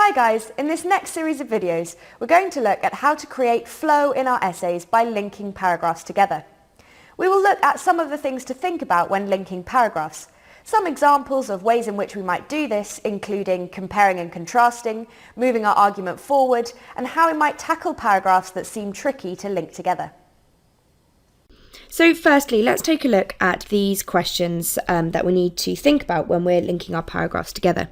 Hi guys, in this next series of videos, we're going to look at how to create flow in our essays by linking paragraphs together. We will look at some of the things to think about when linking paragraphs. Some examples of ways in which we might do this, including comparing and contrasting, moving our argument forward, and how we might tackle paragraphs that seem tricky to link together. So firstly, let's take a look at these questions that we need to think about when we're linking our paragraphs together.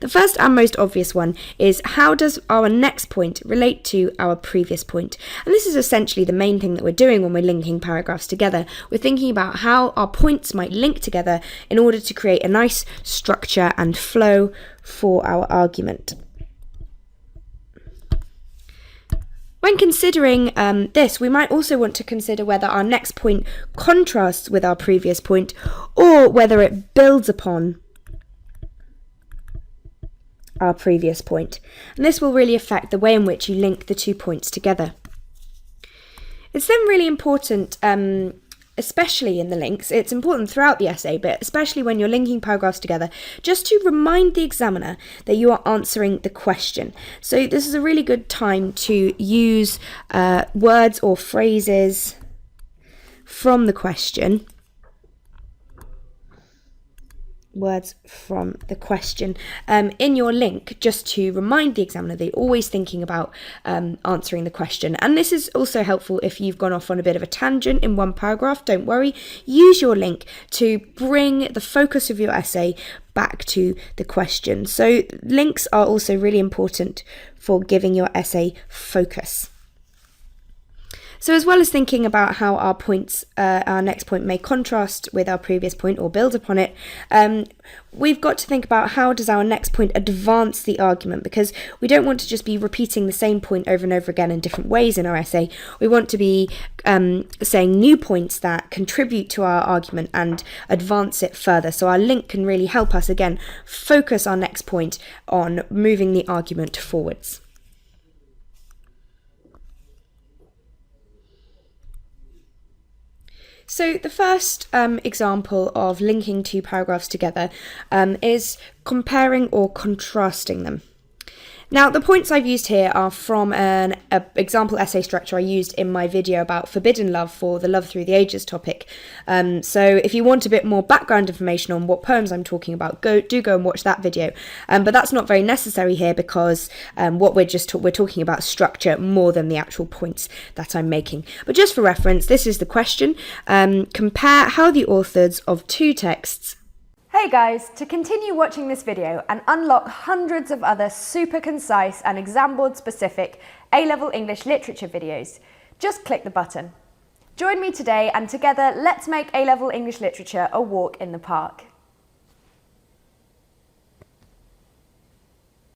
The first and most obvious one is, how does our next point relate to our previous point? And this is essentially the main thing that we're doing when we're linking paragraphs together. We're thinking about how our points might link together in order to create a nice structure and flow for our argument. When considering this, we might also want to consider whether our next point contrasts with our previous point or whether it builds upon our previous point. And this will really affect the way in which you link the 2 points together. It's then really important, especially in the links, it's important throughout the essay, but especially when you're linking paragraphs together, just to remind the examiner that you are answering the question. So this is a really good time to use words or phrases from the question. In your link, just to remind the examiner that you're always thinking about answering the question. And this is also helpful if you've gone off on a bit of a tangent in one paragraph. Don't worry, use your link to bring the focus of your essay back to the question. So links are also really important for giving your essay focus. So as well as thinking about how our next point may contrast with our previous point or build upon it, we've got to think about how does our next point advance the argument, because we don't want to just be repeating the same point over and over again in different ways in our essay. We want to be saying new points that contribute to our argument and advance it further. So our link can really help us, again, focus our next point on moving the argument forwards. So the first example of linking 2 paragraphs together is comparing or contrasting them. Now, the points I've used here are from an example essay structure I used in my video about forbidden love for the Love Through the Ages topic. So if you want a bit more background information on what poems I'm talking about, do go and watch that video. But that's not very necessary here because what we're talking about structure more than the actual points that I'm making. But just for reference, this is the question. Compare how the authors of 2 texts. Hey guys, to continue watching this video and unlock hundreds of other super concise and exam board specific A-level English literature videos, just click the button. Join me today and together let's make A-level English literature a walk in the park.